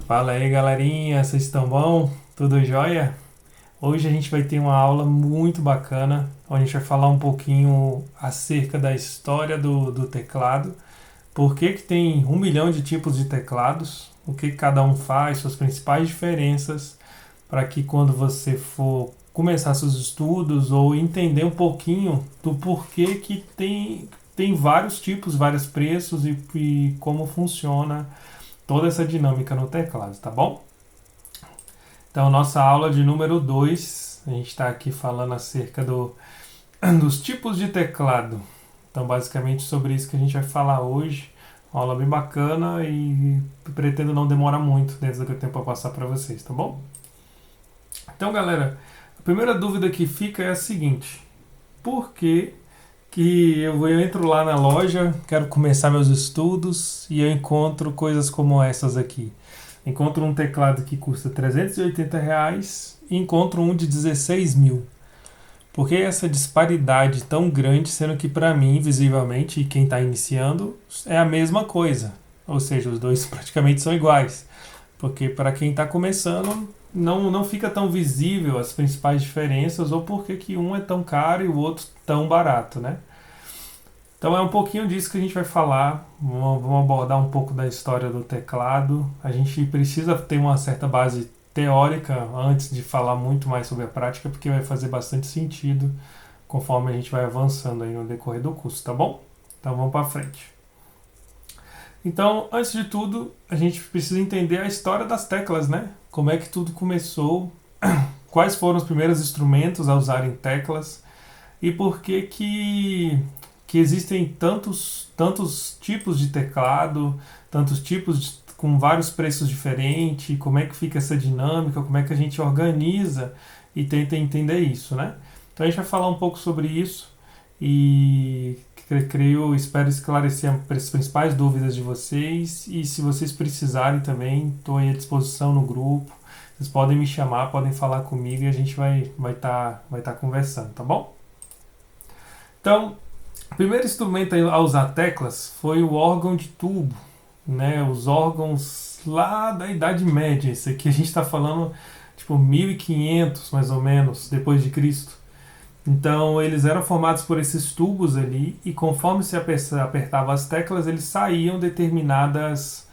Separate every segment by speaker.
Speaker 1: Fala aí, galerinha, vocês estão bom? Tudo jóia? Hoje a gente vai ter uma aula muito bacana, onde a gente vai falar um pouquinho acerca da história do teclado, por que tem 1 milhão de tipos de teclados, o que cada um faz, suas principais diferenças, para que quando você for começar seus estudos ou entender um pouquinho do porquê que tem vários tipos, vários preços e como funciona toda essa dinâmica no teclado, tá bom? Então, nossa aula de número 2, a gente está aqui falando acerca dos tipos de teclado. Então, basicamente, sobre isso que a gente vai falar hoje. Uma aula bem bacana e pretendo não demorar muito dentro do que eu tenho para passar para vocês, tá bom? Então, galera, a primeira dúvida que fica é a seguinte: por que eu entro lá na loja, quero começar meus estudos e eu encontro coisas como essas aqui? Encontro um teclado que custa R$ 380 e encontro um de 16 mil. Por que essa disparidade tão grande, sendo que para mim, visivelmente, e quem está iniciando, é a mesma coisa? Ou seja, os dois praticamente são iguais. Porque para quem está começando, não fica tão visível as principais diferenças ou por que um é tão caro e o outro tão barato, né? Então é um pouquinho disso que a gente vai falar. Vamos abordar um pouco da história do teclado. A gente precisa ter uma certa base teórica antes de falar muito mais sobre a prática, porque vai fazer bastante sentido conforme a gente vai avançando aí no decorrer do curso, tá bom? Então vamos para frente. Então, antes de tudo, a gente precisa entender a história das teclas, né? Como é que tudo começou, quais foram os primeiros instrumentos a usarem teclas e por que existem tantos tipos de teclado, tantos com vários preços diferentes, como é que fica essa dinâmica, como é que a gente organiza e tenta entender isso, né? Então a gente vai falar um pouco sobre isso e espero esclarecer as principais dúvidas de vocês e se vocês precisarem também, estou à disposição no grupo. Vocês podem me chamar, podem falar comigo e a gente vai tá conversando, tá bom? Então, o primeiro instrumento a usar teclas foi o órgão de tubo, né? Os órgãos lá da Idade Média. Isso aqui a gente está falando tipo 1500 mais ou menos depois de Cristo. Então eles eram formados por esses tubos ali e conforme se apertava as teclas eles saíam determinadas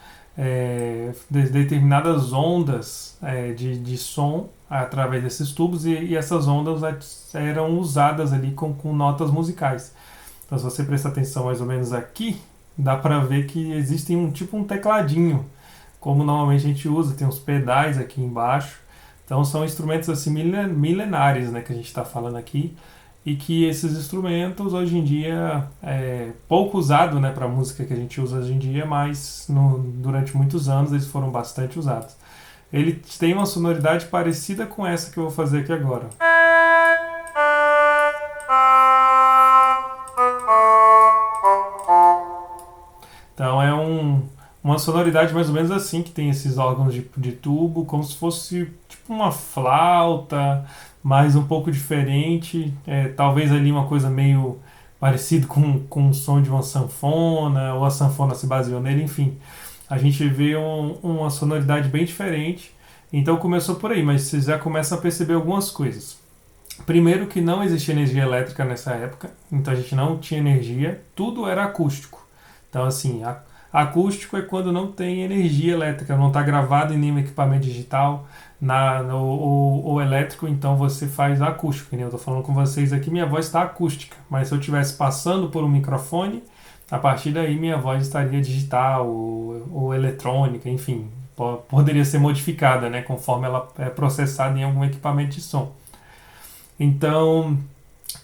Speaker 1: ondas de som através desses tubos e essas ondas eram usadas ali com notas musicais. Então, se você prestar atenção mais ou menos aqui, dá para ver que existe um tecladinho, como normalmente a gente usa, tem uns pedais aqui embaixo. Então, são instrumentos assim milenares, né, que a gente está falando aqui, e que esses instrumentos hoje em dia pouco usado, né, para a música que a gente usa hoje em dia, mas durante muitos anos eles foram bastante usados. Ele tem uma sonoridade parecida com essa que eu vou fazer aqui agora. Então é uma sonoridade mais ou menos assim, que tem esses órgãos de tubo, como se fosse tipo uma flauta, mas um pouco diferente. Talvez ali uma coisa meio parecida com o som de uma sanfona, ou a sanfona se baseou nele, enfim. A gente vê uma sonoridade bem diferente. Então começou por aí, mas você já começa a perceber algumas coisas. Primeiro que não existia energia elétrica nessa época, então a gente não tinha energia, tudo era acústico. Então assim, acústico é quando não tem energia elétrica, não está gravado em nenhum equipamento digital ou elétrico, então você faz acústico. Eu estou falando com vocês aqui, minha voz está acústica, mas se eu estivesse passando por um microfone, a partir daí minha voz estaria digital ou eletrônica, enfim, poderia ser modificada, né, conforme ela é processada em algum equipamento de som. Então,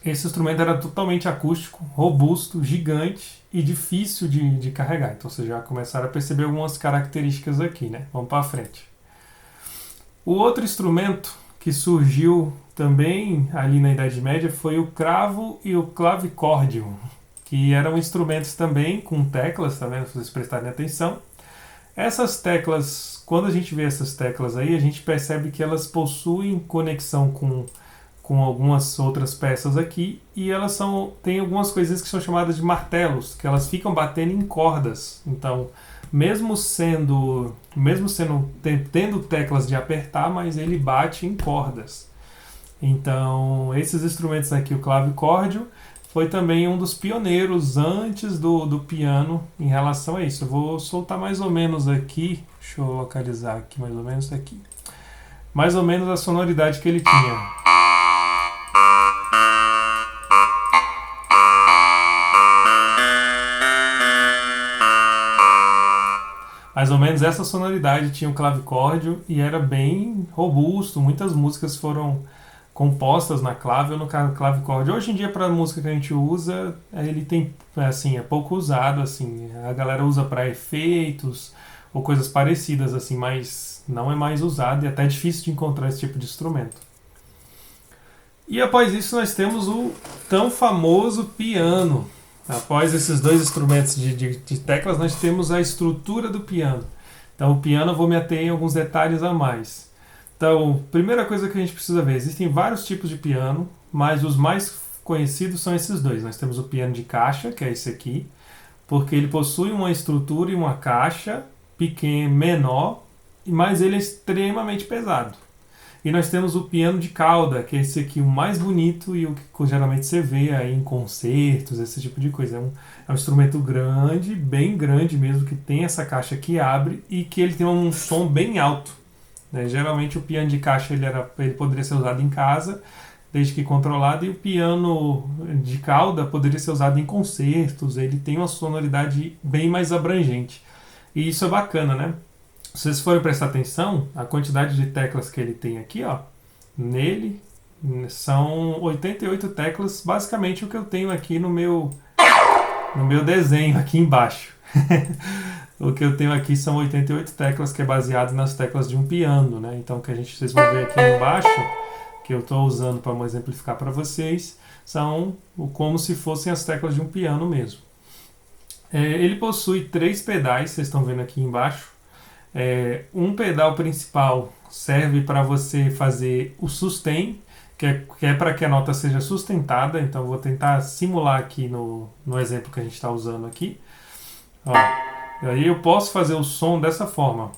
Speaker 1: esse instrumento era totalmente acústico, robusto, gigante e difícil de carregar. Então, vocês já começaram a perceber algumas características aqui, né? Vamos para frente. O outro instrumento que surgiu também ali na Idade Média foi o cravo e o clavicórdio, que eram instrumentos também com teclas, tá vendo? Se vocês prestarem atenção. Essas teclas, quando a gente vê essas teclas aí, a gente percebe que elas possuem conexão com com algumas outras peças aqui, e elas tem algumas coisinhas que são chamadas de martelos, que elas ficam batendo em cordas. Então, tendo teclas de apertar, mas ele bate em cordas. Então, esses instrumentos aqui, o clavicórdio, foi também um dos pioneiros antes do piano em relação a isso. Eu vou soltar mais ou menos aqui, deixa eu localizar aqui mais ou menos aqui. Mais ou menos a sonoridade que ele tinha. Mais ou menos essa sonoridade tinha o clavicórdio e era bem robusto. Muitas músicas foram compostas na clave ou no clavicórdio. Hoje em dia, para a música que a gente usa, ele tem, assim, é pouco usado, assim. A galera usa para efeitos ou coisas parecidas, assim, mas não é mais usado e até é difícil de encontrar esse tipo de instrumento. E após isso nós temos o tão famoso piano. Após esses dois instrumentos de teclas, nós temos a estrutura do piano. Então, o piano eu vou me ater em alguns detalhes a mais. Então, primeira coisa que a gente precisa ver, existem vários tipos de piano, mas os mais conhecidos são esses dois. Nós temos o piano de caixa, que é esse aqui, porque ele possui uma estrutura e uma caixa pequena, menor, mas ele é extremamente pesado. E nós temos o piano de cauda, que é esse aqui, o mais bonito e o que geralmente você vê aí em concertos, esse tipo de coisa. É um instrumento grande, bem grande mesmo, que tem essa caixa que abre e que ele tem um som bem alto. Né? Geralmente o piano de caixa ele poderia ser usado em casa, desde que controlado, e o piano de cauda poderia ser usado em concertos, ele tem uma sonoridade bem mais abrangente. E isso é bacana, né? Se vocês forem prestar atenção, a quantidade de teclas que ele tem aqui, ó, nele, são 88 teclas, basicamente o que eu tenho aqui no meu desenho aqui embaixo. O que eu tenho aqui são 88 teclas, que é baseado nas teclas de um piano, né? Então, vocês vão ver aqui embaixo, que eu estou usando para exemplificar para vocês, são como se fossem as teclas de um piano mesmo. Ele possui 3 pedais, vocês estão vendo aqui embaixo. Um pedal principal serve para você fazer o sustain, que é para que a nota seja sustentada. Então vou tentar simular aqui no exemplo que a gente está usando aqui. Ó, aí eu posso fazer o som dessa forma,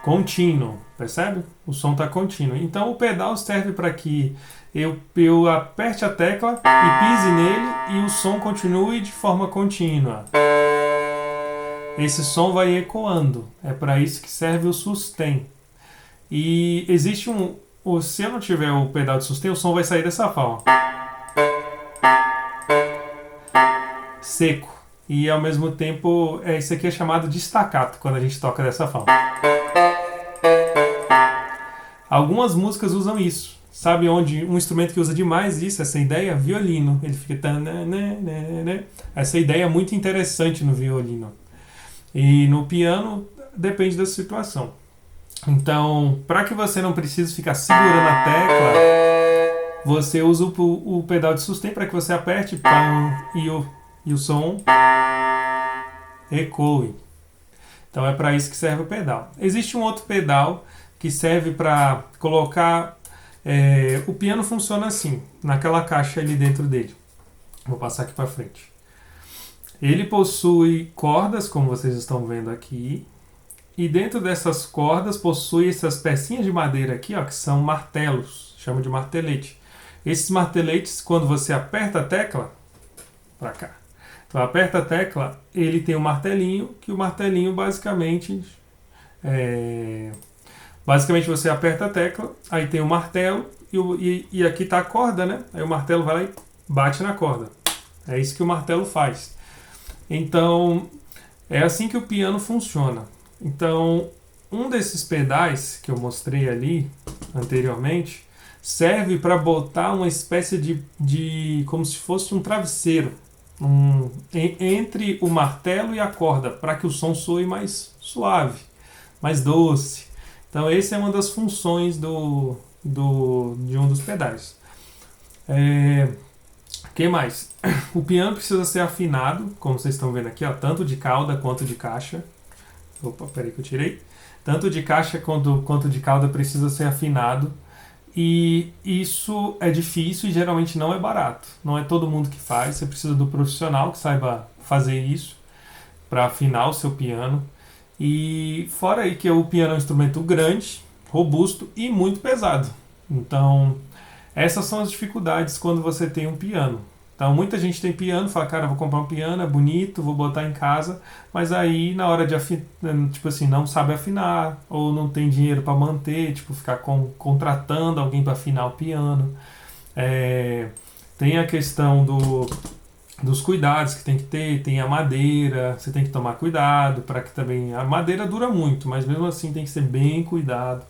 Speaker 1: contínuo, percebe? O som está contínuo. Então o pedal serve para que eu aperte a tecla e pise nele e o som continue de forma contínua. Esse som vai ecoando. É para isso que serve o sustain. E existe se eu não tiver o pedal de sustain, o som vai sair dessa forma. Seco. E ao mesmo tempo, isso aqui é chamado de staccato, quando a gente toca dessa forma. Algumas músicas usam isso. Sabe onde um instrumento que usa demais isso, essa ideia? Violino. Ele fica... Essa ideia é muito interessante no violino. E no piano, depende da situação. Então, para que você não precise ficar segurando a tecla, você usa o pedal de sustain para que você aperte e o som ecoe. Então, é para isso que serve o pedal. Existe um outro pedal que serve para colocar... o piano funciona assim, naquela caixa ali dentro dele. Vou passar aqui para frente. Ele possui cordas, como vocês estão vendo aqui, e dentro dessas cordas possui essas pecinhas de madeira aqui, ó, que são martelos, chama de martelete. Esses marteletes, quando você aperta a tecla, para cá, então aperta a tecla, ele tem um martelinho, que o martelinho basicamente você aperta a tecla, aí tem o martelo, e aqui está a corda, né? Aí o martelo vai lá e bate na corda. É isso que o martelo faz. Então, é assim que o piano funciona. Então, um desses pedais que eu mostrei ali anteriormente serve para botar uma espécie de como se fosse um travesseiro entre o martelo e a corda, para que o som soe mais suave, mais doce. Então, essa é uma das funções de um dos pedais. Que mais? O piano precisa ser afinado, como vocês estão vendo aqui, ó, tanto de cauda quanto de caixa. Opa, peraí que eu tirei. Tanto de caixa quanto de cauda precisa ser afinado. E isso é difícil e geralmente não é barato. Não é todo mundo que faz, você precisa do profissional que saiba fazer isso para afinar o seu piano. E fora aí que o piano é um instrumento grande, robusto e muito pesado. Então, essas são as dificuldades quando você tem um piano. Então, muita gente tem piano, fala, cara, vou comprar um piano, é bonito, vou botar em casa, mas aí na hora de afinar, tipo assim, não sabe afinar, ou não tem dinheiro para manter, tipo, ficar contratando alguém para afinar o piano. É, tem a questão dos cuidados que tem que ter, tem a madeira, você tem que tomar cuidado para que também. A madeira dura muito, mas mesmo assim tem que ser bem cuidado.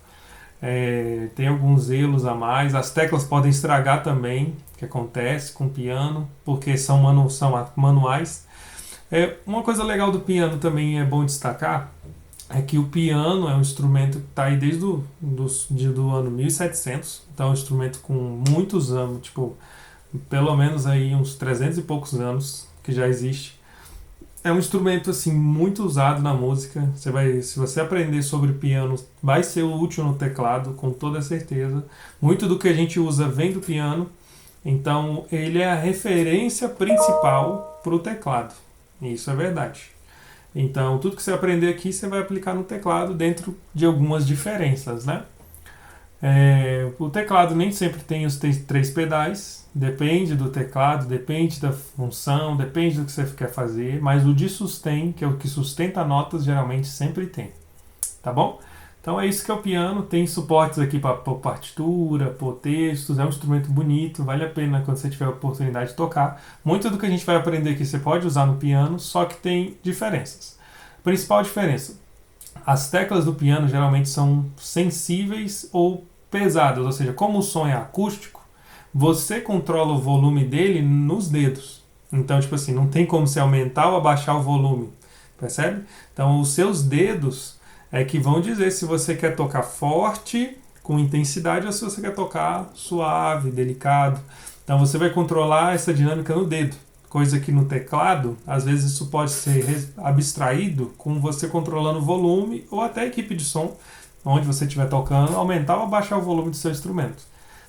Speaker 1: Tem alguns zelos a mais. As teclas podem estragar também, que acontece com o piano, porque são manuais. Uma coisa legal do piano também é bom destacar é que o piano é um instrumento que está aí desde do ano 1700, então é um instrumento com muitos anos, tipo, pelo menos aí uns 300 e poucos anos que já existe. É um instrumento assim muito usado na música. Se você aprender sobre piano, vai ser útil no teclado, com toda certeza. Muito do que a gente usa vem do piano, então ele é a referência principal para o teclado. Isso é verdade. Então tudo que você aprender aqui você vai aplicar no teclado dentro de algumas diferenças, né? O teclado nem sempre tem os três pedais, depende do teclado, depende da função, depende do que você quer fazer, mas o de sustain, que é o que sustenta notas, geralmente sempre tem, tá bom? Então é isso que é o piano, tem suportes aqui para partitura, por textos, é um instrumento bonito, vale a pena quando você tiver a oportunidade de tocar. Muito do que a gente vai aprender aqui você pode usar no piano, só que tem diferenças. Principal diferença, as teclas do piano geralmente são sensíveis ou pesadas, ou seja, como o som é acústico, você controla o volume dele nos dedos. Então, tipo assim, não tem como você aumentar ou abaixar o volume, percebe? Então, os seus dedos é que vão dizer se você quer tocar forte, com intensidade, ou se você quer tocar suave, delicado. Então, você vai controlar essa dinâmica no dedo. Coisa que no teclado, às vezes isso pode ser abstraído com você controlando o volume ou até a equipe de som, onde você estiver tocando, aumentar ou abaixar o volume do seu instrumento.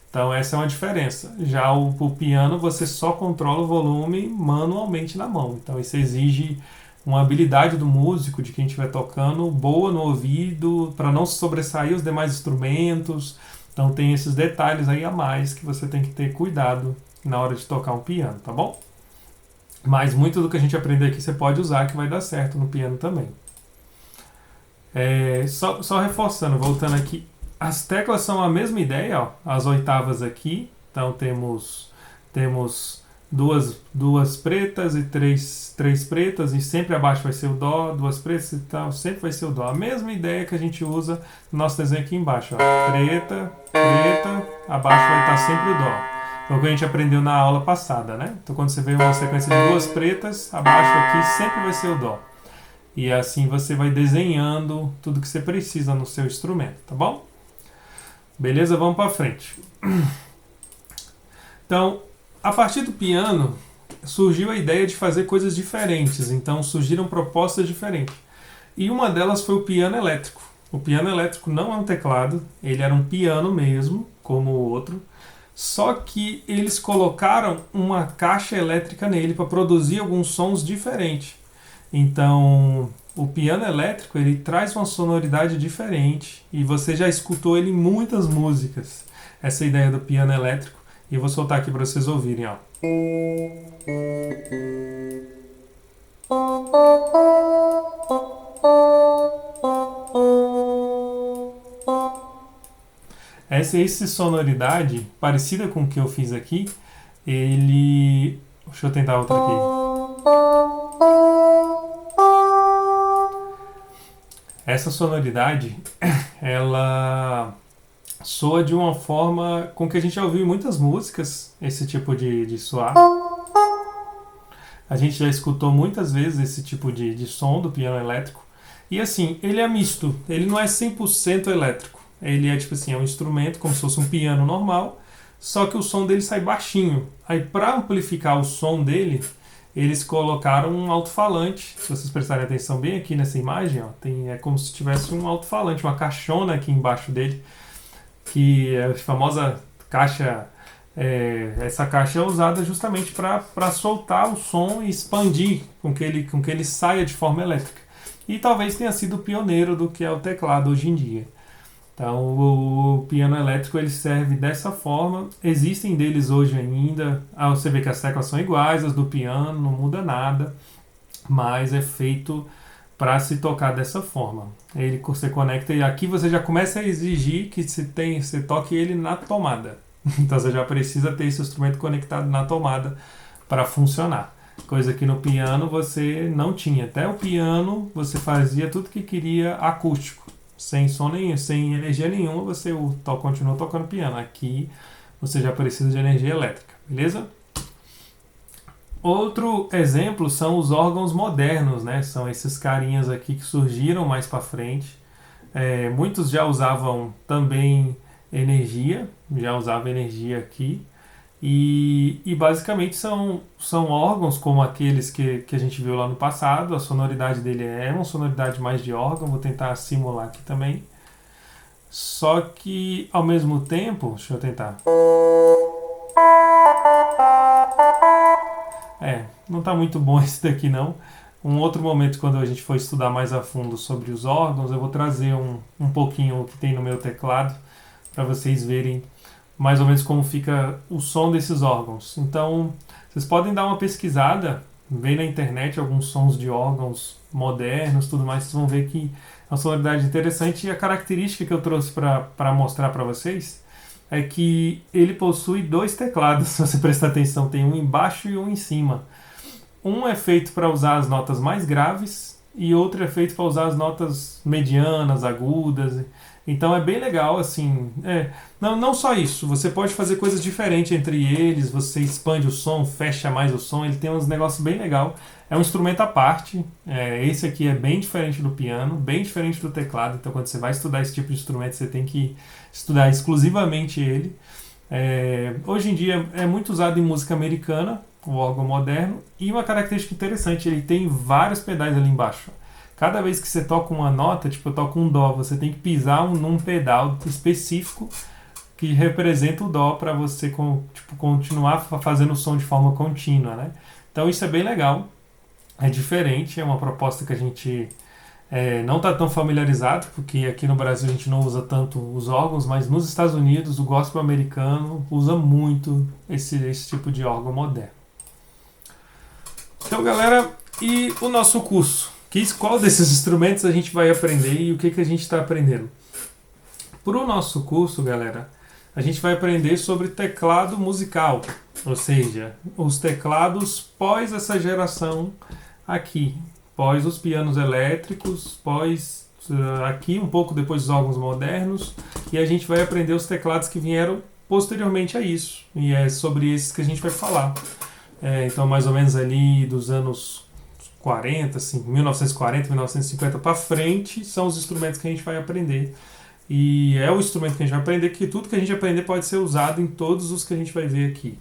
Speaker 1: Então essa é uma diferença. Já o piano você só controla o volume manualmente na mão. Então isso exige uma habilidade do músico, de quem estiver tocando, boa no ouvido, para não sobressair os demais instrumentos. Então tem esses detalhes aí a mais que você tem que ter cuidado na hora de tocar um piano, tá bom? Mas muito do que a gente aprender aqui você pode usar que vai dar certo no piano também. Só reforçando, voltando aqui, as teclas são a mesma ideia, ó, as oitavas aqui. Então temos duas pretas e três pretas, e sempre abaixo vai ser o dó, duas pretas e tal, sempre vai ser o dó. A mesma ideia que a gente usa no nosso desenho aqui embaixo, ó. Preta, preta, abaixo vai estar sempre o dó. Foi o que a gente aprendeu na aula passada, né? Então quando você vê uma sequência de duas pretas, abaixo aqui sempre vai ser o dó. E assim você vai desenhando tudo que você precisa no seu instrumento, tá bom? Beleza? Vamos para frente. Então, a partir do piano, surgiu a ideia de fazer coisas diferentes. Então, surgiram propostas diferentes. E uma delas foi o piano elétrico. O piano elétrico não é um teclado, ele era um piano mesmo, como o outro. Só que eles colocaram uma caixa elétrica nele para produzir alguns sons diferentes. Então, o piano elétrico ele traz uma sonoridade diferente e você já escutou ele em muitas músicas. Essa ideia do piano elétrico. E eu vou soltar aqui para vocês ouvirem, ó. Essa sonoridade, parecida com o que eu fiz aqui, ele... Deixa eu tentar outra aqui. Essa sonoridade, ela soa de uma forma com que a gente já ouviu em muitas músicas, esse tipo de soar. A gente já escutou muitas vezes esse tipo de som do piano elétrico. E assim, ele é misto, ele não é 100% elétrico. Ele é tipo assim, é um instrumento como se fosse um piano normal, só que o som dele sai baixinho. Aí para amplificar o som dele, eles colocaram um alto-falante. Se vocês prestarem atenção bem aqui nessa imagem, ó, é como se tivesse um alto-falante, uma caixona aqui embaixo dele. que é a famosa caixa. Essa caixa é usada justamente para soltar o som e expandir com que ele saia de forma elétrica. E talvez tenha sido o pioneiro do que é o teclado hoje em dia. Então, o piano elétrico ele serve dessa forma. Existem deles hoje ainda. Você vê que as teclas são iguais às do piano, não muda nada, mas é feito para se tocar dessa forma. Ele você conecta e aqui você já começa a exigir que você toque ele na tomada. Então você já precisa ter esse instrumento conectado na tomada para funcionar. Coisa que no piano você não tinha. Até o piano você fazia tudo que queria acústico, sem som nenhum, sem energia nenhuma, você continua tocando piano. Aqui você já precisa de energia elétrica, beleza? Outro exemplo são os órgãos modernos, né? São esses carinhas aqui que surgiram mais para frente. Muitos já usavam também energia, já usava energia aqui. E basicamente são órgãos como aqueles que a gente viu lá no passado. A sonoridade dele é uma sonoridade mais de órgão, vou tentar simular aqui também. Só que ao mesmo tempo, deixa eu tentar. Não está muito bom esse daqui não. Um outro momento, quando a gente for estudar mais a fundo sobre os órgãos, eu vou trazer um pouquinho o que tem no meu teclado para vocês verem mais ou menos como fica o som desses órgãos. Então, vocês podem dar uma pesquisada, ver na internet alguns sons de órgãos modernos, tudo mais, vocês vão ver que é uma sonoridade interessante. E a característica que eu trouxe para mostrar para vocês é que ele possui dois teclados, se você prestar atenção, tem um embaixo e um em cima. Um é feito para usar as notas mais graves e outro é feito para usar as notas medianas, agudas. Então é bem legal, assim. Não só isso, você pode fazer coisas diferentes entre eles, você expande o som, fecha mais o som, ele tem uns negócios bem legal. É um instrumento à parte, esse aqui é bem diferente do piano, bem diferente do teclado, então quando você vai estudar esse tipo de instrumento, você tem que estudar exclusivamente ele. Hoje em dia é muito usado em música americana, o órgão moderno, e uma característica interessante, ele tem vários pedais ali embaixo. Cada vez que você toca uma nota, tipo eu toco um dó, você tem que pisar num pedal específico que representa o dó para você continuar fazendo o som de forma contínua, né? Então isso é bem legal, é diferente, é uma proposta que a gente não está tão familiarizado, porque aqui no Brasil a gente não usa tanto os órgãos, mas nos Estados Unidos o gospel americano usa muito esse tipo de órgão moderno. Então galera, e o nosso curso? Qual desses instrumentos a gente vai aprender e o que a gente está aprendendo? Para o nosso curso, galera, a gente vai aprender sobre teclado musical, ou seja, os teclados pós essa geração aqui, pós os pianos elétricos, pós aqui um pouco depois dos órgãos modernos, e a gente vai aprender os teclados que vieram posteriormente a isso, e é sobre esses que a gente vai falar. Então mais ou menos ali dos anos 40, assim, 1940, 1950 para frente, são os instrumentos que a gente vai aprender. E é o instrumento que a gente vai aprender, que tudo que a gente aprender pode ser usado em todos os que a gente vai ver aqui.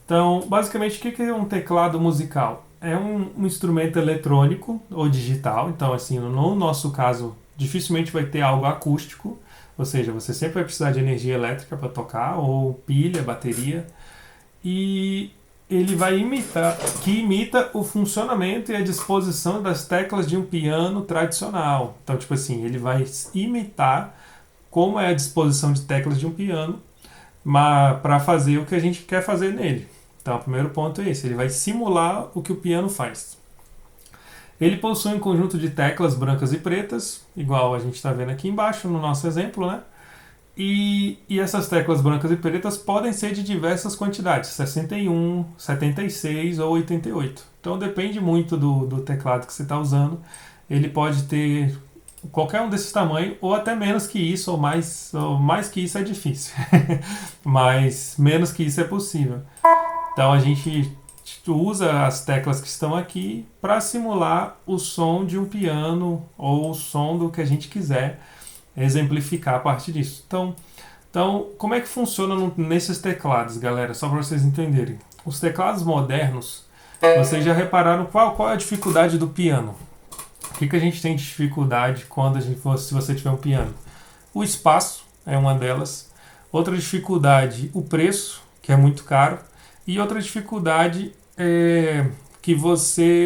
Speaker 1: Então, basicamente, o que é um teclado musical? É um instrumento eletrônico ou digital. Então, assim, no nosso caso, dificilmente vai ter algo acústico, ou seja, você sempre vai precisar de energia elétrica para tocar, ou pilha, bateria. E ele vai imita o funcionamento e a disposição das teclas de um piano tradicional. Então, tipo assim, ele vai imitar como é a disposição de teclas de um piano para fazer o que a gente quer fazer nele. Então, o primeiro ponto é esse, ele vai simular o que o piano faz. Ele possui um conjunto de teclas brancas e pretas, igual a gente está vendo aqui embaixo no nosso exemplo, né? E essas teclas brancas e pretas podem ser de diversas quantidades, 61, 76 ou 88. Então depende muito do teclado que você está usando. Ele pode ter qualquer um desses tamanhos, ou até menos que isso, ou mais que isso é difícil. Mas menos que isso é possível. Então a gente usa as teclas que estão aqui para simular o som de um piano ou o som do que a gente quiser exemplificar a partir disso. Então como é que funciona nesses teclados, galera? Só para vocês entenderem. Os teclados modernos, vocês já repararam qual é a dificuldade do piano? O que a gente tem de dificuldade se você tiver um piano? O espaço, é uma delas. Outra dificuldade, o preço, que é muito caro. E outra dificuldade é que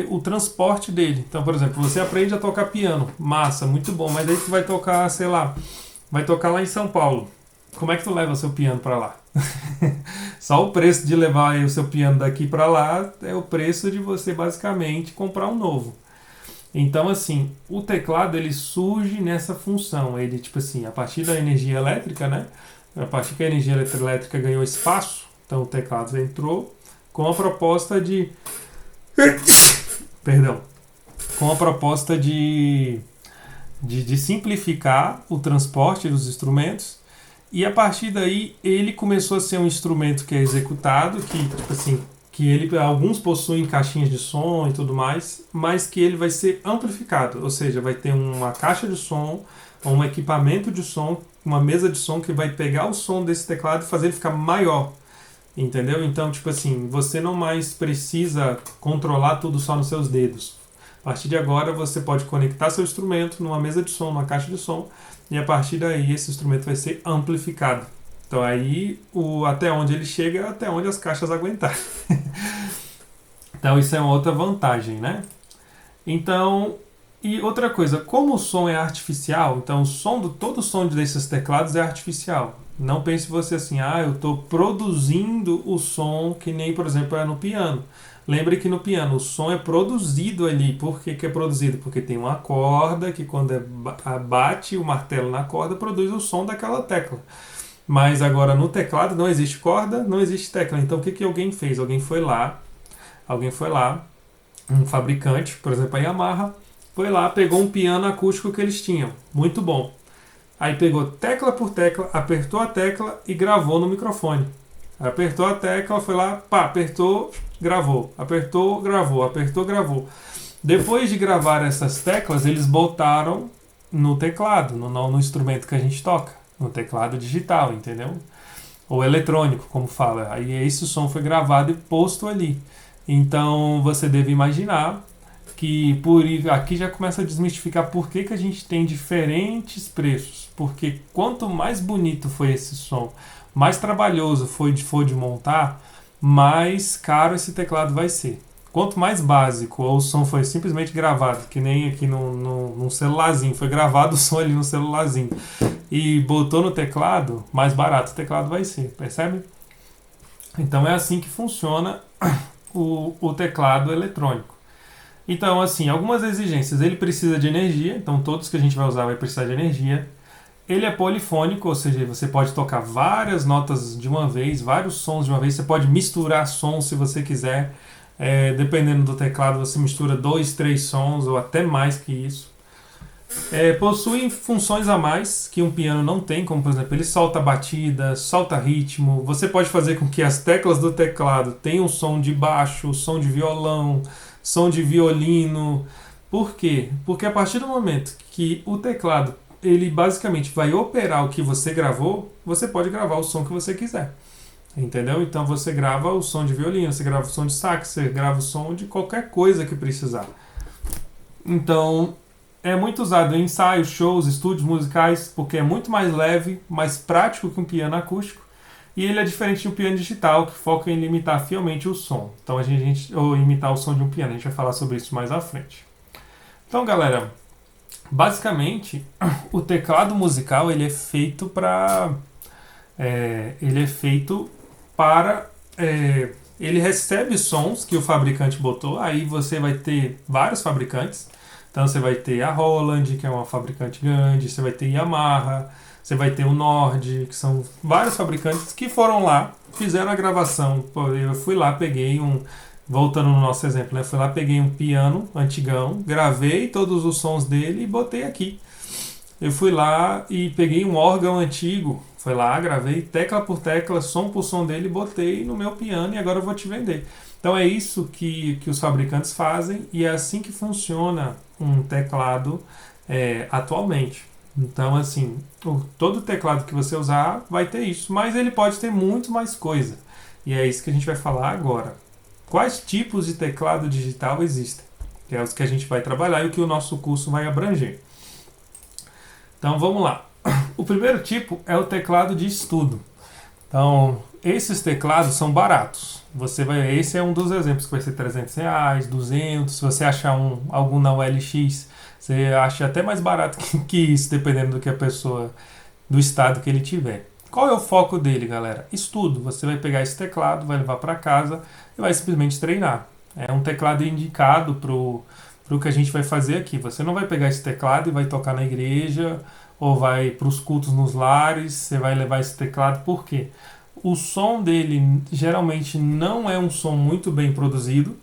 Speaker 1: o transporte dele. Então, por exemplo, você aprende a tocar piano, massa, muito bom, mas aí tu vai tocar, sei lá, vai tocar lá em São Paulo. Como é que tu leva seu piano para lá? Só o preço de levar aí o seu piano daqui para lá é o preço de você basicamente comprar um novo. Então, assim, o teclado ele surge nessa função. Ele, tipo assim, a partir da energia elétrica, né? A partir que a energia elétrica ganhou espaço, então o teclado entrou com a proposta de. Perdão. Com a proposta de simplificar o transporte dos instrumentos. E a partir daí ele começou a ser um instrumento que é executado, que, tipo assim, que ele, alguns possuem caixinhas de som e tudo mais, mas que ele vai ser amplificado, ou seja, vai ter uma caixa de som, um equipamento de som, uma mesa de som que vai pegar o som desse teclado e fazer ele ficar maior, entendeu? Então, tipo assim, você não mais precisa controlar tudo só nos seus dedos. A partir de agora você pode conectar seu instrumento numa mesa de som, numa caixa de som, e a partir daí esse instrumento vai ser amplificado. Então aí até onde ele chega é até onde as caixas aguentarem. Então isso é uma outra vantagem, né? Então, e outra coisa, como o som é artificial, então todo o som desses teclados é artificial. Não pense você assim, eu estou produzindo o som que nem, por exemplo, é no piano. Lembre que no piano o som é produzido ali. Por que é produzido? Porque tem uma corda que quando bate o martelo na corda produz o som daquela tecla. Mas agora no teclado não existe corda, não existe tecla. Então o que alguém fez? Alguém foi lá, um fabricante, por exemplo a Yamaha, foi lá, pegou um piano acústico que eles tinham. Muito bom. Aí pegou tecla por tecla, apertou a tecla e gravou no microfone. Apertou a tecla, foi lá, pá, apertou, gravou. Apertou, gravou. Apertou, gravou. Depois de gravar essas teclas, eles botaram no teclado, no instrumento que a gente toca. No teclado digital, entendeu? Ou eletrônico, como fala. Aí esse som foi gravado e posto ali. Então você deve imaginar que aqui já começa a desmistificar por que a gente tem diferentes preços. Porque quanto mais bonito foi esse som, mais trabalhoso for de montar, mais caro esse teclado vai ser. Quanto mais básico, ou o som foi simplesmente gravado, que nem aqui num celularzinho, foi gravado o som ali no celularzinho, e botou no teclado, mais barato o teclado vai ser, percebe? Então é assim que funciona o teclado eletrônico. Então, assim, algumas exigências. Ele precisa de energia, então todos que a gente vai usar vai precisar de energia. Ele é polifônico, ou seja, você pode tocar várias notas de uma vez, vários sons de uma vez. Você pode misturar sons se você quiser. Dependendo do teclado, você mistura 2, 3 sons ou até mais que isso. Possui funções a mais que um piano não tem, como por exemplo, ele solta batida, solta ritmo. Você pode fazer com que as teclas do teclado tenham som de baixo, som de violão, som de violino. Por quê? Porque a partir do momento que o teclado ele basicamente vai operar o que você gravou, você pode gravar o som que você quiser. Entendeu? Então você grava o som de violino, você grava o som de sax, você grava o som de qualquer coisa que precisar. Então é muito usado em ensaios, shows, estúdios musicais, porque é muito mais leve, mais prático que um piano acústico. E ele é diferente de um piano digital, que foca em limitar fielmente o som. Então ou imitar o som de um piano. A gente vai falar sobre isso mais à frente. Então, galera, basicamente, o teclado musical ele é feito para ele recebe sons que o fabricante botou. Aí você vai ter vários fabricantes. Então você vai ter a Roland, que é uma fabricante grande, você vai ter Yamaha, você vai ter o Nord, que são vários fabricantes que foram lá, fizeram a gravação. Eu fui lá, peguei voltando no nosso exemplo, né? Fui lá, peguei um piano antigão, gravei todos os sons dele e botei aqui. Eu fui lá e peguei um órgão antigo, fui lá, gravei tecla por tecla, som por som dele, botei no meu piano e agora eu vou te vender. Então é isso que os fabricantes fazem e é assim que funciona um teclado atualmente. Então, assim, todo teclado que você usar vai ter isso, mas ele pode ter muito mais coisa. E é isso que a gente vai falar agora. Quais tipos de teclado digital existem? Que é os que a gente vai trabalhar e o que o nosso curso vai abranger. Então, vamos lá. O primeiro tipo é o teclado de estudo. Então, esses teclados são baratos. Esse é um dos exemplos que vai ser R$ 300, 200. Se você achar algum na OLX, você acha até mais barato que isso, dependendo do que a pessoa, do estado que ele tiver. Qual é o foco dele, galera? Estudo. Você vai pegar esse teclado, vai levar para casa e vai simplesmente treinar. É um teclado indicado para o que a gente vai fazer aqui. Você não vai pegar esse teclado e vai tocar na igreja ou vai para os cultos nos lares. Você vai levar esse teclado, por quê? O som dele geralmente não é um som muito bem produzido.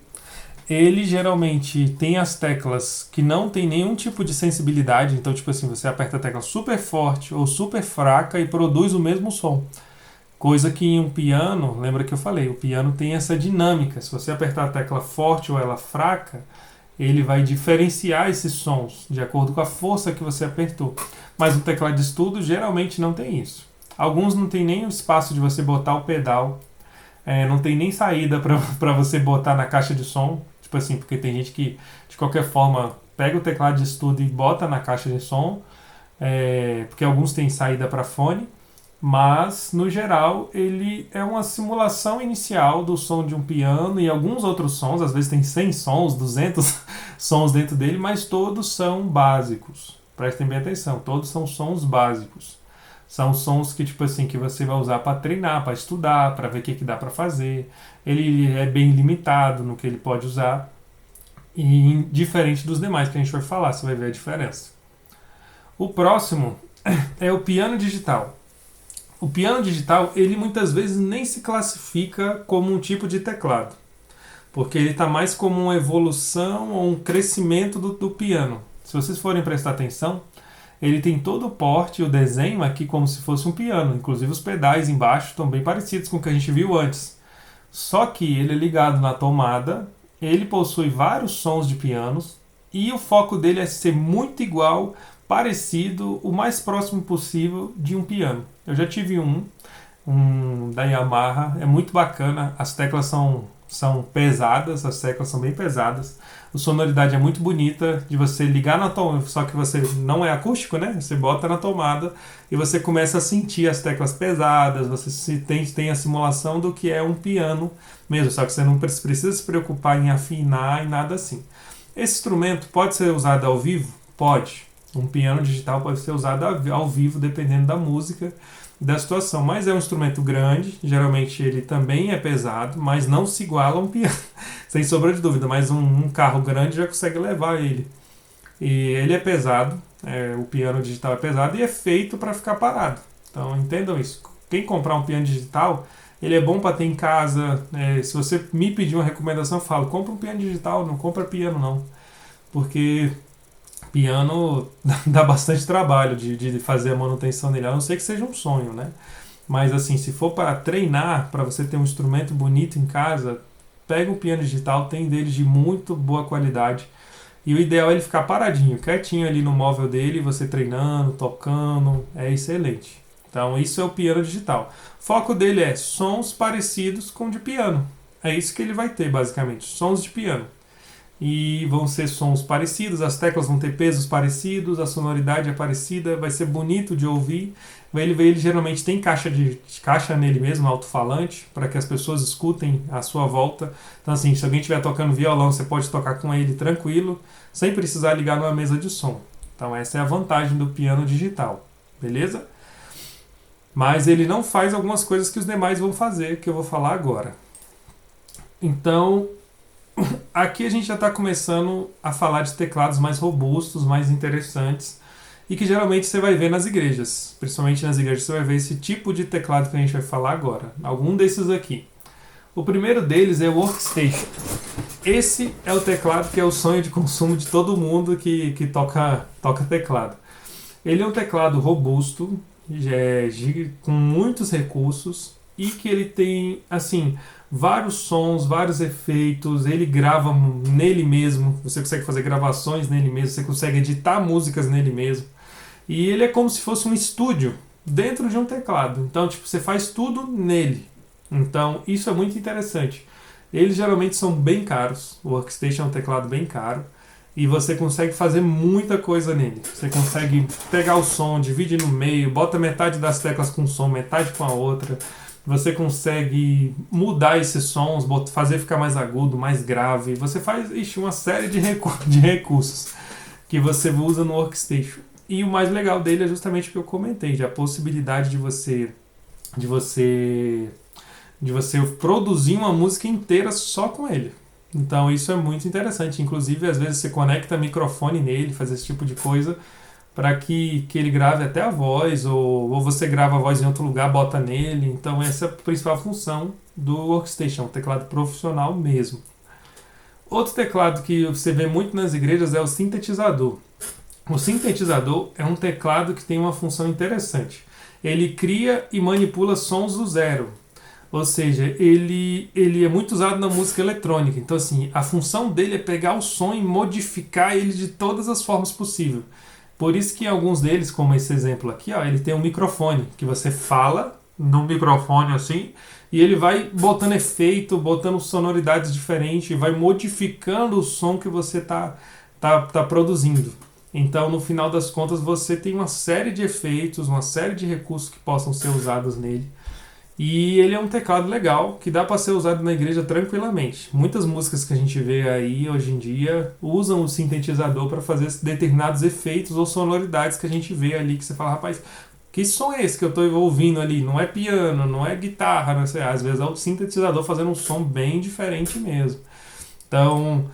Speaker 1: Ele geralmente tem as teclas que não tem nenhum tipo de sensibilidade. Então, tipo assim, você aperta a tecla super forte ou super fraca e produz o mesmo som. Coisa que em um piano, lembra que eu falei, o piano tem essa dinâmica. Se você apertar a tecla forte ou ela fraca, ele vai diferenciar esses sons de acordo com a força que você apertou. Mas o teclado de estudo geralmente não tem isso. Alguns não tem nem o espaço de você botar o pedal, não tem nem saída para você botar na caixa de som. Tipo assim, porque tem gente que de qualquer forma pega o teclado de estudo e bota na caixa de som, porque alguns têm saída para fone. Mas, no geral, ele é uma simulação inicial do som de um piano e alguns outros sons, às vezes tem 100 sons, 200 sons dentro dele, mas todos são básicos. Prestem bem atenção, todos são sons básicos. São sons que, tipo assim, que você vai usar para treinar, para estudar, para ver o que dá para fazer. Ele é bem limitado no que ele pode usar e diferente dos demais que a gente vai falar, você vai ver a diferença. O próximo é o piano digital. O piano digital, ele muitas vezes nem se classifica como um tipo de teclado, porque ele está mais como uma evolução ou um crescimento do piano. Se vocês forem prestar atenção, ele tem todo o porte, o desenho aqui como se fosse um piano, inclusive os pedais embaixo estão bem parecidos com o que a gente viu antes. Só que ele é ligado na tomada, ele possui vários sons de pianos e o foco dele é ser muito igual, parecido, o mais próximo possível de um piano. Eu já tive um da Yamaha, é muito bacana, as teclas são pesadas, as teclas são bem pesadas, a sonoridade é muito bonita de você ligar na tomada, só que você não é acústico, né? Você bota na tomada e você começa a sentir as teclas pesadas, você tem a simulação do que é um piano mesmo, só que você não precisa se preocupar em afinar e nada assim. Esse instrumento pode ser usado ao vivo? Pode. Um piano digital pode ser usado ao vivo, dependendo da música e da situação. Mas é um instrumento grande, geralmente ele também é pesado, mas não se iguala a um piano, sem sombra de dúvida. Mas um carro grande já consegue levar ele. E ele é pesado, o piano digital é pesado e é feito para ficar parado. Então entendam isso. Quem comprar um piano digital, ele é bom para ter em casa. Se você me pedir uma recomendação, eu falo, compra um piano digital, não compra piano não. Porque piano dá bastante trabalho de fazer a manutenção dele, a não ser que seja um sonho, né? Mas assim, se for para treinar, para você ter um instrumento bonito em casa, pega um piano digital, tem deles de muito boa qualidade. E o ideal é ele ficar paradinho, quietinho ali no móvel dele, você treinando, tocando, é excelente. Então isso é o piano digital. O foco dele é sons parecidos com o de piano. É isso que ele vai ter basicamente, sons de piano. E vão ser sons parecidos, as teclas vão ter pesos parecidos, a sonoridade é parecida, vai ser bonito de ouvir. Ele geralmente tem caixa nele mesmo, alto-falante, para que as pessoas escutem à sua volta. Então assim, se alguém estiver tocando violão, você pode tocar com ele tranquilo, sem precisar ligar numa mesa de som. Então essa é a vantagem do piano digital, beleza? Mas ele não faz algumas coisas que os demais vão fazer, que eu vou falar agora. Então, aqui a gente já está começando a falar de teclados mais robustos, mais interessantes e que geralmente você vai ver nas igrejas. Principalmente nas igrejas você vai ver esse tipo de teclado que a gente vai falar agora. Algum desses aqui. O primeiro deles é o Workstation. Esse é o teclado que é o sonho de consumo de todo mundo que toca teclado. Ele é um teclado robusto, com muitos recursos e que ele tem, assim, vários sons, vários efeitos, ele grava nele mesmo, você consegue fazer gravações nele mesmo, você consegue editar músicas nele mesmo. E ele é como se fosse um estúdio dentro de um teclado. Então, tipo, você faz tudo nele. Então, isso é muito interessante. Eles geralmente são bem caros. O Workstation é um teclado bem caro. e você consegue fazer muita coisa nele. Você consegue pegar o som, divide no meio, bota metade das teclas com um som, metade com a outra. Você consegue mudar esses sons, fazer ficar mais agudo, mais grave. Você faz uma série de recursos que você usa no Workstation. E o mais legal dele é justamente o que eu comentei, a possibilidade de você produzir uma música inteira só com ele. Então isso é muito interessante. Inclusive, às vezes você conecta microfone nele, faz esse tipo de coisa, para que ele grave até a voz, ou você grava a voz em outro lugar, bota nele. Então essa é a principal função do Workstation, um teclado profissional mesmo. Outro teclado que você vê muito nas igrejas é o sintetizador. O sintetizador é um teclado que tem uma função interessante. Ele cria e manipula sons do zero. Ou seja, ele é muito usado na música eletrônica. Então, assim, a função dele é pegar o som e modificar ele de todas as formas possíveis. Por isso que alguns deles, como esse exemplo aqui, ó, ele tem um microfone, que você fala no microfone assim, e ele vai botando efeito, botando sonoridades diferentes, vai modificando o som que você tá produzindo. Então, no final das contas, você tem uma série de efeitos, uma série de recursos que possam ser usados nele. E ele é um teclado legal, que dá para ser usado na igreja tranquilamente. Muitas músicas que a gente vê aí hoje em dia usam o sintetizador para fazer determinados efeitos ou sonoridades que a gente vê ali, que você fala, rapaz, que som é esse que eu estou ouvindo ali? Não é piano, não é guitarra, não sei. Às vezes é o sintetizador fazendo um som bem diferente mesmo. Então,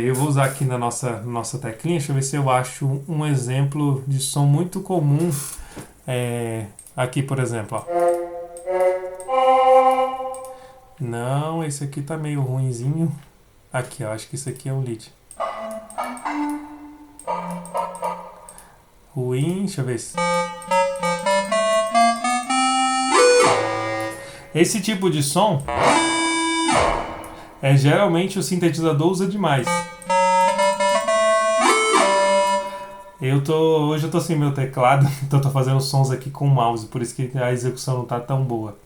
Speaker 1: eu vou usar aqui na nossa teclinha, deixa eu ver se eu acho um exemplo de som muito comum. Aqui, por exemplo, ó. Não, esse aqui tá meio ruinzinho. Aqui, ó, acho que esse aqui é um lead. Ruim, deixa eu ver se... Esse tipo de som geralmente o sintetizador usa demais. Hoje eu tô sem meu teclado, então eu tô fazendo sons aqui com o mouse, por isso que a execução não tá tão boa.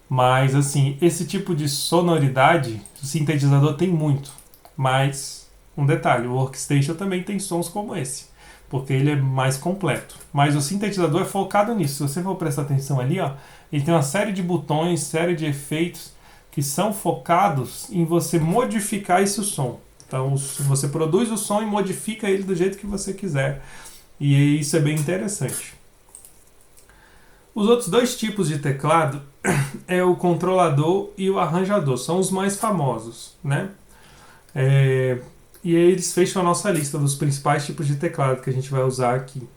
Speaker 1: Mas assim, esse tipo de sonoridade o sintetizador tem muito. Mas um detalhe, o Workstation também tem sons como esse, porque ele é mais completo. Mas o sintetizador é focado nisso. Se você for prestar atenção ali, ó, ele tem uma série de botões, série de efeitos que são focados em você modificar esse som. Então você produz o som e modifica ele do jeito que você quiser. E isso é bem interessante. Os outros dois tipos de teclado é o controlador e o arranjador. São os mais famosos, né? E aí eles fecham a nossa lista dos principais tipos de teclado que a gente vai usar aqui.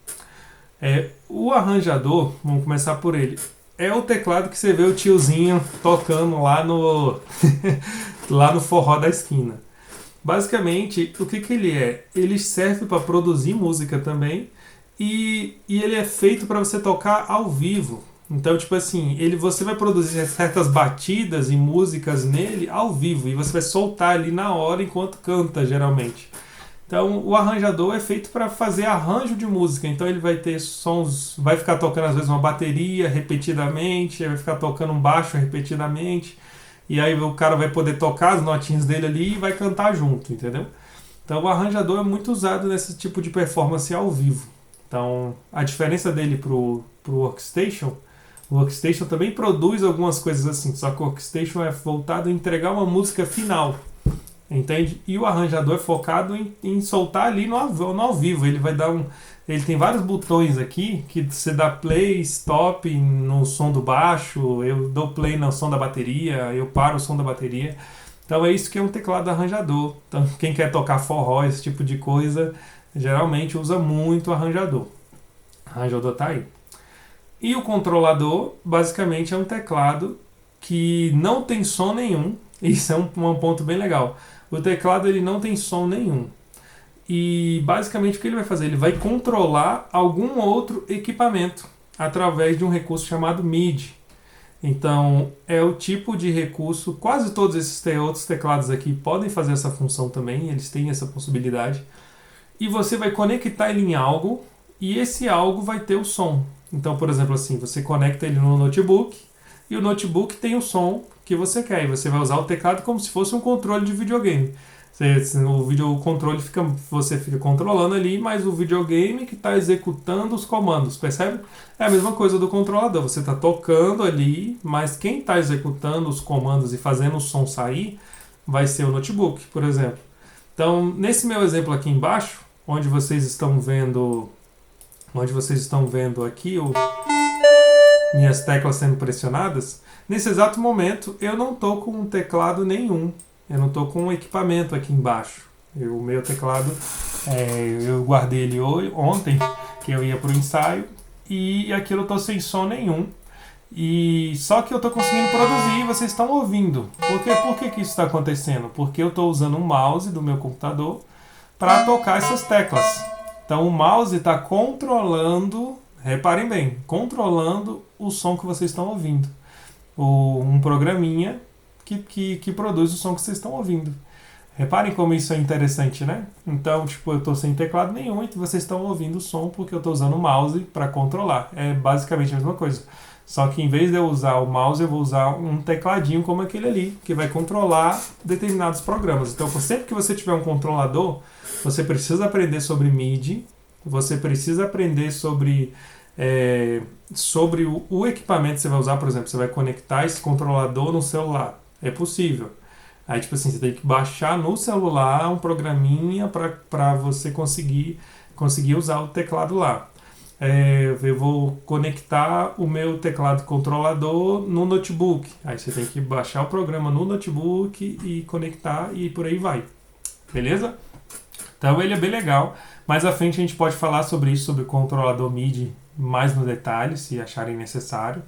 Speaker 1: O arranjador, vamos começar por ele. É o teclado que você vê o tiozinho tocando lá no lá no forró da esquina. Basicamente, o que ele é? Ele serve para produzir música também e ele é feito para você tocar ao vivo. Então, tipo assim, você vai produzir certas batidas e músicas nele ao vivo e você vai soltar ali na hora enquanto canta, geralmente. Então, o arranjador é feito para fazer arranjo de música. Então, ele vai ter sons, vai ficar tocando às vezes uma bateria repetidamente, vai ficar tocando um baixo repetidamente. E aí o cara vai poder tocar as notinhas dele ali e vai cantar junto, entendeu? Então o arranjador é muito usado nesse tipo de performance ao vivo. Então a diferença dele pro Workstation, o Workstation também produz algumas coisas assim, só que o Workstation é voltado a entregar uma música final, entende? E o arranjador é focado em soltar ali no ao vivo. Ele tem vários botões aqui que você dá play, stop no som do baixo, eu dou play no som da bateria, eu paro o som da bateria. Então é isso que é um teclado arranjador. Então quem quer tocar forró, esse tipo de coisa, geralmente usa muito o arranjador. O arranjador tá aí. E o controlador, basicamente, é um teclado que não tem som nenhum. Isso é um ponto bem legal. O teclado ele não tem som nenhum. E basicamente o que ele vai fazer? Ele vai controlar algum outro equipamento através de um recurso chamado MIDI. Então é o tipo de recurso, quase todos esses outros teclados aqui podem fazer essa função também, eles têm essa possibilidade. E você vai conectar ele em algo e esse algo vai ter o som. Então, por exemplo, assim, você conecta ele no notebook e o notebook tem o som que você quer. E você vai usar o teclado como se fosse um controle de videogame. O controle você fica controlando ali, mas o videogame que está executando os comandos, percebe? É a mesma coisa do controlador, você está tocando ali, mas quem está executando os comandos e fazendo o som sair vai ser o notebook, por exemplo. Então, nesse meu exemplo aqui embaixo, onde vocês estão vendo aqui minhas teclas sendo pressionadas, nesse exato momento eu não estou com um teclado nenhum. Eu não estou com um equipamento aqui embaixo. O meu teclado, eu guardei ele ontem, que eu ia para o ensaio, e aqui eu estou sem som nenhum. E só que eu estou conseguindo produzir e vocês estão ouvindo. Por que isso está acontecendo? Porque eu estou usando o mouse do meu computador para tocar essas teclas. Então o mouse está controlando, reparem bem, controlando o som que vocês estão ouvindo. Um programinha que produz o som que vocês estão ouvindo. Reparem como isso é interessante, né? Então, eu estou sem teclado nenhum e vocês estão ouvindo o som porque eu estou usando o mouse para controlar. É basicamente a mesma coisa. Só que em vez de eu usar o mouse, eu vou usar um tecladinho como aquele ali, que vai controlar determinados programas. Então, sempre que você tiver um controlador, você precisa aprender sobre MIDI, você precisa aprender sobre o equipamento que você vai usar. Por exemplo, você vai conectar esse controlador no celular. É possível. Aí, você tem que baixar no celular um programinha para você conseguir usar o teclado lá. Eu vou conectar o meu teclado controlador no notebook. Aí você tem que baixar o programa no notebook e conectar e por aí vai. Beleza? Então ele é bem legal. Mais à frente a gente pode falar sobre isso, sobre o controlador MIDI mais no detalhe, se acharem necessário.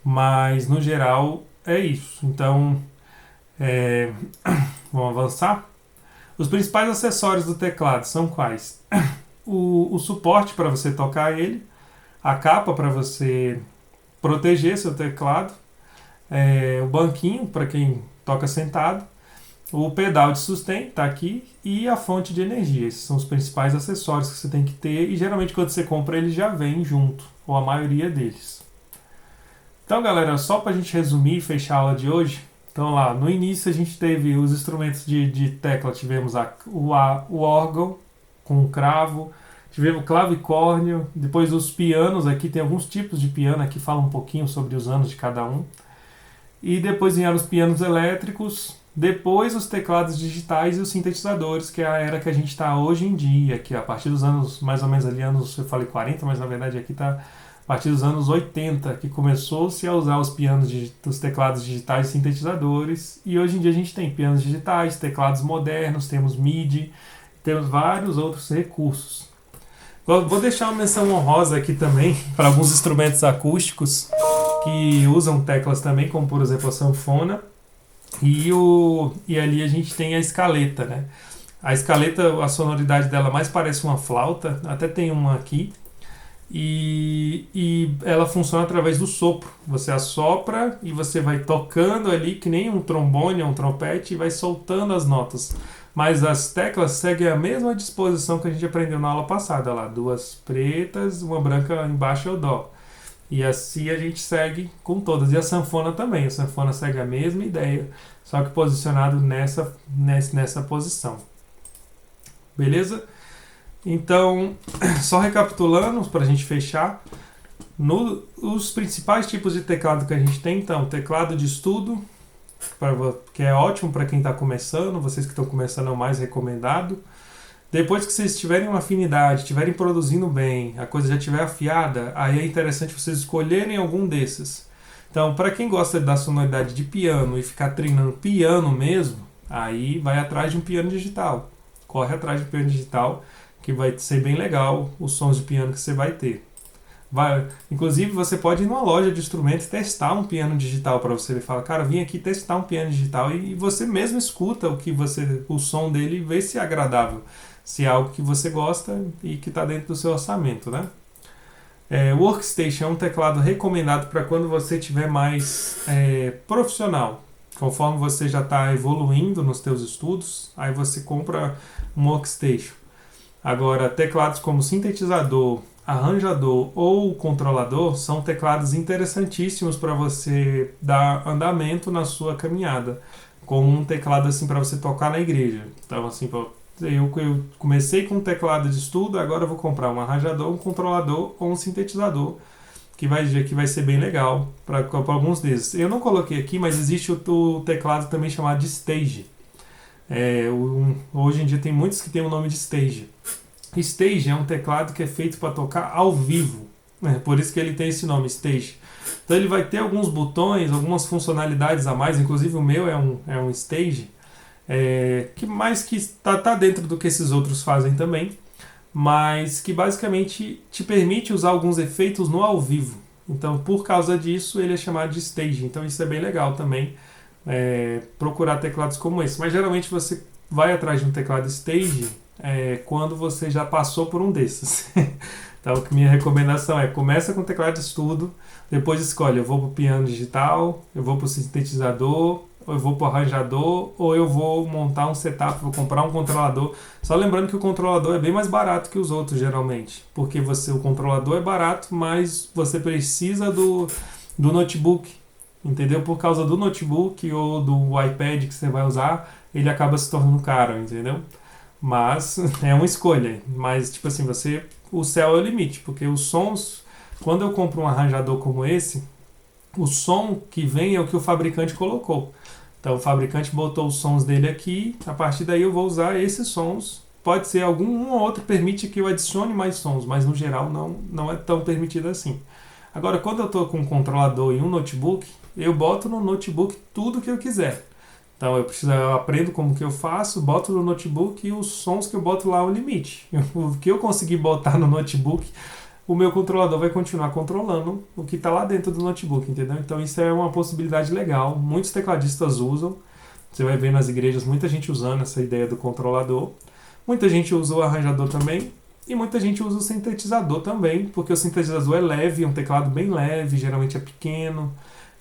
Speaker 1: Mas no geral é isso. Então, vamos avançar? Os principais acessórios do teclado são quais? O suporte para você tocar ele, a capa para você proteger seu teclado, o banquinho para quem toca sentado, o pedal de sustain está aqui e a fonte de energia. Esses são os principais acessórios que você tem que ter e geralmente quando você compra ele já vem junto, ou a maioria deles. Então galera, só para a gente resumir e fechar a aula de hoje, então lá no início a gente teve os instrumentos de tecla, tivemos o órgão com o cravo, tivemos o clavicórnio, depois os pianos, aqui tem alguns tipos de piano, aqui fala um pouquinho sobre os anos de cada um, e depois vieram os pianos elétricos, depois os teclados digitais e os sintetizadores, que é a era que a gente está hoje em dia, que a partir dos anos, mais ou menos ali, eu falei 40, mas na verdade aqui está a partir dos anos 80, que começou-se a usar os teclados digitais e sintetizadores, e hoje em dia a gente tem pianos digitais, teclados modernos, temos MIDI, temos vários outros recursos. Vou deixar uma menção honrosa aqui também para alguns instrumentos acústicos que usam teclas também, como por exemplo a sanfona, e ali a gente tem a escaleta, né? A escaleta, a sonoridade dela mais parece uma flauta, até tem uma aqui, e ela funciona através do sopro. Você assopra e você vai tocando ali que nem um trombone ou um trompete e vai soltando as notas. Mas as teclas seguem a mesma disposição que a gente aprendeu na aula passada, lá, duas pretas, uma branca embaixo é o dó. E assim a gente segue com todas. E a sanfona também. A sanfona segue a mesma ideia, só que posicionado nessa posição. Beleza? Então, só recapitulando para a gente fechar, os principais tipos de teclado que a gente tem, então, teclado de estudo, que é ótimo para quem está começando, vocês que estão começando é o mais recomendado. Depois que vocês tiverem uma afinidade, estiverem produzindo bem, a coisa já estiver afiada, aí é interessante vocês escolherem algum desses. Então, para quem gosta da sonoridade de piano e ficar treinando piano mesmo, aí vai atrás de um piano digital. Corre atrás de um piano digital, que vai ser bem legal os sons de piano que você vai ter. Inclusive, você pode ir numa loja de instrumentos e testar um piano digital para você. Ele fala, cara, vim aqui testar um piano digital e você mesmo escuta o som dele e vê se é agradável, se é algo que você gosta e que está dentro do seu orçamento, né? O Workstation é um teclado recomendado para quando você estiver mais profissional. Conforme você já está evoluindo nos seus estudos, aí você compra um Workstation. Agora, teclados como sintetizador, arranjador ou controlador são teclados interessantíssimos para você dar andamento na sua caminhada. como um teclado assim para você tocar na igreja. Então assim, pô, eu comecei com um teclado de estudo, agora eu vou comprar um arranjador, um controlador ou um sintetizador, que vai ser bem legal para alguns desses. Eu não coloquei aqui, mas existe o teclado também chamado de Stage. Hoje em dia tem muitos que tem o nome de Stage. Stage é um teclado que é feito para tocar ao vivo, né? Por isso que ele tem esse nome, Stage. Então ele vai ter alguns botões, algumas funcionalidades a mais, inclusive o meu é um Stage, que mais que tá dentro do que esses outros fazem também, mas que basicamente te permite usar alguns efeitos no ao vivo. Então, por causa disso, ele é chamado de Stage. Então, isso é bem legal também, procurar teclados como esse. Mas, geralmente, você vai atrás de um teclado Stage quando você já passou por um desses. Então, minha recomendação começa com teclado de estudo, depois escolhe, eu vou para o piano digital, eu vou para o sintetizador, ou eu vou para o arranjador, ou eu vou montar um setup, vou comprar um controlador. Só lembrando que o controlador é bem mais barato que os outros, geralmente. Porque o controlador é barato, mas você precisa do notebook. Entendeu? Por causa do notebook ou do iPad que você vai usar, ele acaba se tornando caro, entendeu? Mas é uma escolha. Mas, tipo assim, o céu é o limite. Porque os sons, quando eu compro um arranjador como esse, o som que vem é o que o fabricante colocou. Então o fabricante botou os sons dele aqui, a partir daí eu vou usar esses sons. Pode ser um ou outro permite que eu adicione mais sons, mas no geral não é tão permitido assim. Agora, quando eu estou com um controlador e um notebook, eu boto no notebook tudo que eu quiser. Então eu aprendo como que eu faço, boto no notebook e os sons que eu boto lá é o limite. O que eu conseguir botar no notebook, o meu controlador vai continuar controlando o que está lá dentro do notebook, entendeu? Então isso é uma possibilidade legal. Muitos tecladistas usam. Você vai ver nas igrejas muita gente usando essa ideia do controlador. Muita gente usa o arranjador também. E muita gente usa o sintetizador também, porque o sintetizador é leve, é um teclado bem leve, geralmente é pequeno.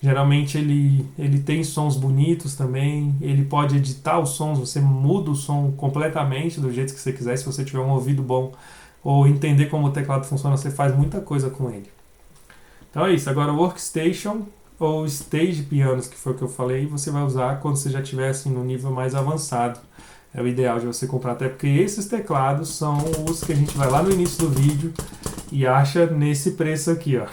Speaker 1: Geralmente ele tem sons bonitos também. Ele pode editar os sons, você muda o som completamente do jeito que você quiser, se você tiver um ouvido bom ou entender como o teclado funciona, você faz muita coisa com ele. Então é isso. Agora, Workstation ou Stage pianos, que foi o que eu falei, você vai usar quando você já estiver assim, no nível mais avançado. É o ideal de você comprar, até porque esses teclados são os que a gente vai lá no início do vídeo e acha nesse preço aqui, ó.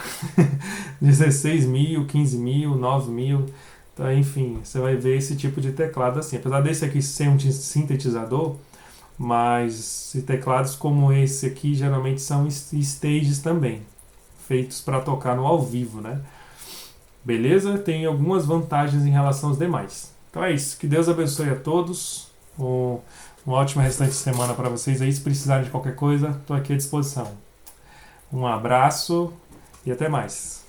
Speaker 1: 16 mil, 15 mil, 9 mil. Então, enfim, você vai ver esse tipo de teclado assim. Apesar desse aqui ser um sintetizador, mas teclados como esse aqui geralmente são stages também, feitos para tocar no ao vivo, né? Beleza? Tem algumas vantagens em relação aos demais. Então é isso. Que Deus abençoe a todos. Uma ótima restante de semana para vocês aí. Se precisarem de qualquer coisa, estou aqui à disposição. Um abraço e até mais.